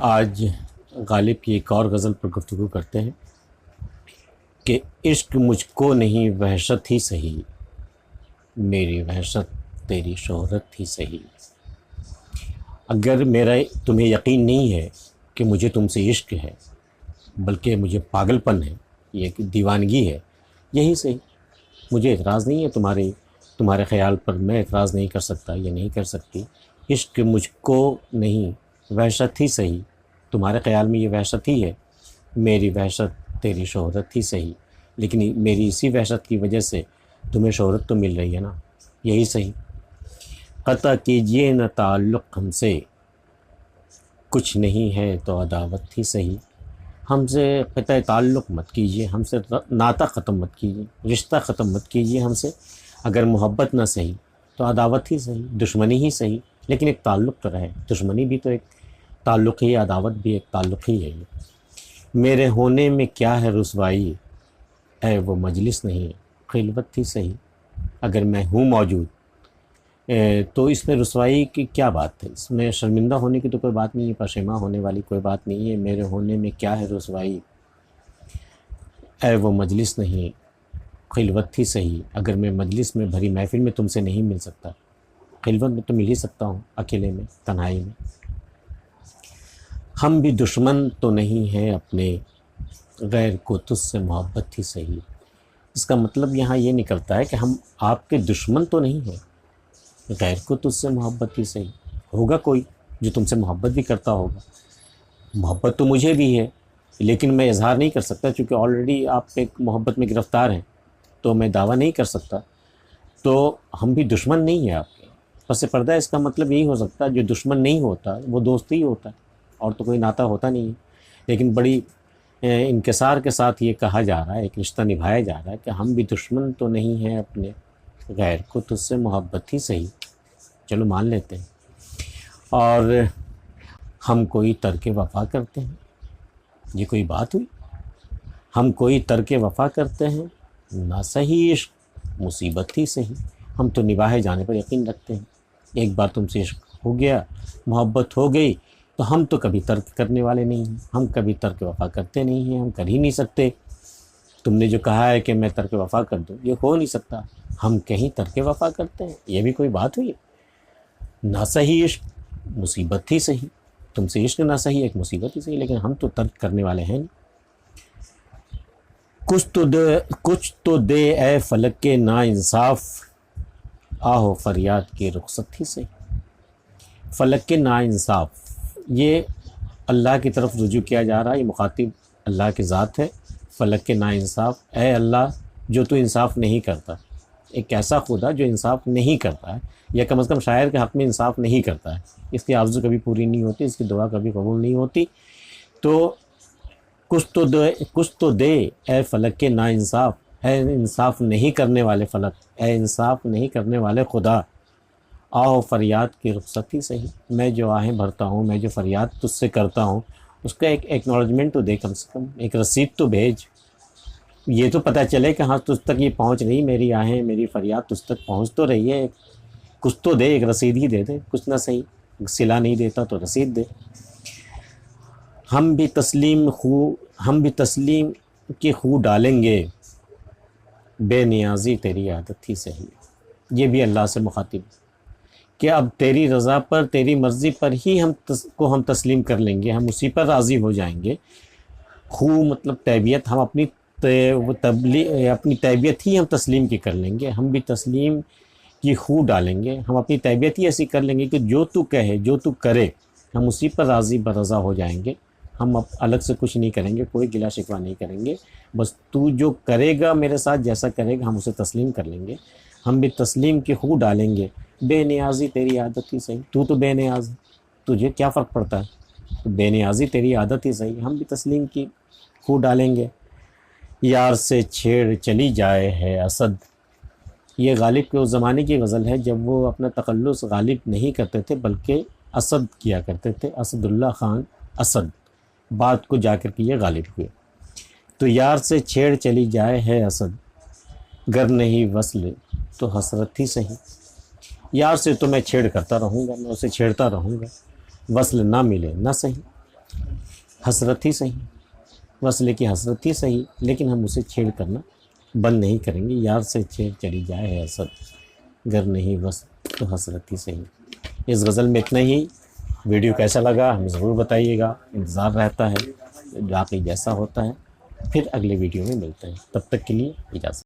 آج غالب کی ایک اور غزل پر گفتگو کرتے ہیں کہ عشق مجھ کو نہیں وحشت ہی سہی، میری وحشت تیری شہرت ہی سہی۔ اگر تمہیں یقین نہیں ہے کہ مجھے تم سے عشق ہے، بلکہ مجھے پاگل پن ہے، یہ ایک دیوانگی ہے، یہی صحیح۔ مجھے اعتراض نہیں ہے تمہارے خیال پر، میں اعتراض نہیں کر سکتا یا نہیں کر سکتی۔ عشق مجھ کو نہیں وحشت ہی سہی، تمہارے خیال میں یہ وحشت ہی ہے، میری وحشت تیری شہرت ہی سہی۔ لیکن میری اسی وحشت کی وجہ سے تمہیں شہرت تو مل رہی ہے نا، یہی صحیح۔ قطع کیجئے نہ تعلق ہم سے، کچھ نہیں ہے تو عداوت ہی سہی۔ ہم سے قطع تعلق مت کیجئے، ہم سے ناطہ ختم مت کیجئے، رشتہ ختم مت کیجئے ہم سے۔ اگر محبت نہ صحیح تو عداوت ہی صحیح، دشمنی ہی صحیح، لیکن ایک تعلق تو رہے۔ دشمنی بھی تو ایک تعلق ہی ہے، عداوت بھی ایک تعلق ہی ہے۔ میرے ہونے میں کیا ہے رسوائی، اے وہ مجلس نہیں خلوت ہی صحیح۔ اگر میں ہوں موجود تو اس میں رسوائی کی کیا بات ہے؟ اس میں شرمندہ ہونے کی تو کوئی بات نہیں ہے، پشیماں ہونے والی کوئی بات نہیں ہے۔ میرے ہونے میں کیا ہے رسوائی، اے وہ مجلس نہیں خلوت ہی صحیح۔ اگر میں مجلس میں بھری محفل میں تم سے نہیں مل سکتا، خلوت میں تو مل ہی سکتا ہوں، اکیلے میں، تنہائی میں۔ ہم بھی دشمن تو نہیں ہیں اپنے، غیر کو تجھ سے محبت ہی صحیح۔ اس کا مطلب یہاں یہ نکلتا ہے کہ ہم آپ کے دشمن تو نہیں ہیں، غیر کو تجھ سے محبت ہی صحیح۔ ہوگا کوئی جو تم سے محبت بھی کرتا ہوگا، محبت تو مجھے بھی ہے، لیکن میں اظہار نہیں کر سکتا چونکہ آلریڈی آپ ایک محبت میں گرفتار ہیں، تو میں دعویٰ نہیں کر سکتا۔ تو ہم بھی دشمن نہیں ہیں آپ کے، پس پردہ اس کا مطلب یہی ہو سکتا ہے جو دشمن نہیں ہوتا وہ دوست ہی ہوتا ہے، اور تو کوئی ناطہ ہوتا نہیں ہے۔ لیکن بڑی انکسار کے ساتھ یہ کہا جا رہا ہے، ایک رشتہ نبھایا جا رہا ہے کہ ہم بھی دشمن تو نہیں ہیں اپنے، غیر کو تجھ سے محبت ہی صحیح۔ چلو مان لیتے ہیں۔ اور ہم کوئی ترک وفا کرتے ہیں، یہ کوئی بات ہوئی؟ ہم کوئی ترک وفا کرتے ہیں، نہ صحیح عشق مصیبت ہی صحیح۔ ہم تو نباہے جانے پر یقین رکھتے ہیں، ایک بار تم سے عشق ہو گیا، محبت ہو گئی، تو ہم تو کبھی ترک کرنے والے نہیں ہیں، ہم کبھی ترک وفا کرتے نہیں ہیں، ہم کر ہی نہیں سکتے۔ تم نے جو کہا ہے کہ میں ترک وفا کر دوں، یہ ہو نہیں سکتا۔ ہم کہیں ترک وفا کرتے ہیں، یہ بھی کوئی بات ہوئی؟ نہ صحیح عشق مصیبت ہی صحیح، تم سے عشق نہ صحیح ایک مصیبت ہی صحیح، لیکن ہم تو ترک کرنے والے ہیں نہیں۔ کچھ تو دے اے فلک کے نا انصاف، آہو فریاد کی رخصت ہی صحیح۔ فلک کے نا انصاف، یہ اللہ کی طرف رجوع کیا جا رہا ہے، یہ مخاطب اللہ کی ذات ہے۔ فلک کے نا انصاف، اے اللہ جو تو انصاف نہیں کرتا، ایک ایسا خدا جو انصاف نہیں کرتا ہے، یا کم از کم شاعر کے حق میں انصاف نہیں کرتا ہے، اس کی آرزو کبھی پوری نہیں ہوتی، اس کی دعا کبھی قبول نہیں ہوتی۔ تو کچھ تو دے اے فلک کے نا انصاف، اے انصاف نہیں کرنے والے فلک، اے انصاف نہیں کرنے والے خدا، آؤ فریاد کی رخصت ہی صحیح۔ میں جو آہیں بھرتا ہوں، میں جو فریاد تجھ سے کرتا ہوں، اس کا ایک ایکنالجمنٹ تو دے، کم سے کم ایک رسید تو بھیج، یہ تو پتہ چلے کہ ہاں تجھ تک یہ پہنچ رہی، میری آہیں میری فریاد تجھ تک پہنچ تو رہی ہے، کچھ تو دے، ایک رسید ہی دے دے، کچھ نہ صحیح، صلہ نہیں دیتا تو رسید دے۔ ہم بھی تسلیم کی خو ڈالیں گے، بے نیازی تیری عادت ہی صحیح۔ یہ بھی اللہ سے مخاطب کہ اب تیری رضا پر، تیری مرضی پر ہی ہم تسلیم کر لیں گے، ہم اسی پر راضی ہو جائیں گے۔ خو مطلب تیبیت، ہم اپنی تیبیت ہی ہم تسلیم کی کر لیں گے، ہم بھی تسلیم کی خو ڈالیں گے، ہم اپنی تیبیت ہی ایسی کر لیں گے کہ جو تو کہے جو تو کرے ہم اسی پر راضی برضا ہو جائیں گے۔ ہم اب الگ سے کچھ نہیں کریں گے، کوئی گلا شکوہ نہیں کریں گے، بس تو جو کرے گا میرے ساتھ، جیسا کرے گا ہم اسے تسلیم کر لیں گے۔ ہم بھی تسلیم کی خو ڈالیں گے، بے نیازی تیری عادت ہی صحیح۔ تو بے نیاز ہے، تجھے کیا فرق پڑتا ہے؟ تو بے نیازی تیری عادت ہی صحیح، ہم بھی تسلیم کی خو ڈالیں گے۔ یار سے چھیڑ چلی جائے ہے اسد، یہ غالب کے اس زمانے کی غزل ہے جب وہ اپنا تخلص غالب نہیں کرتے تھے بلکہ اسد کیا کرتے تھے، اسد اللہ خان اسد، بات کو جا کر کے یہ غالب ہوئے۔ تو یار سے چھیڑ چلی جائے ہے اسد، گر نہیں وصل تو حسرت ہی صحیح۔ یار سے تو میں چھیڑ کرتا رہوں گا، میں اسے چھیڑتا رہوں گا، وصل نہ ملے نہ صحیح۔ حسرت ہی صحیح، وصلے کی حسرت ہی صحیح، لیکن ہم اسے چھیڑ کرنا بند نہیں کریں گے۔ یار سے چھیڑ چلی جائے حسرت، گر نہیں بس تو حسرت ہی صحیح۔ اس غزل میں اتنا ہی۔ ویڈیو کیسا لگا ہمیں ضرور بتائیے گا، انتظار رہتا ہے باقی جیسا ہوتا ہے۔ پھر اگلے ویڈیو میں ملتے ہیں، تب تک کے لیے اجازت۔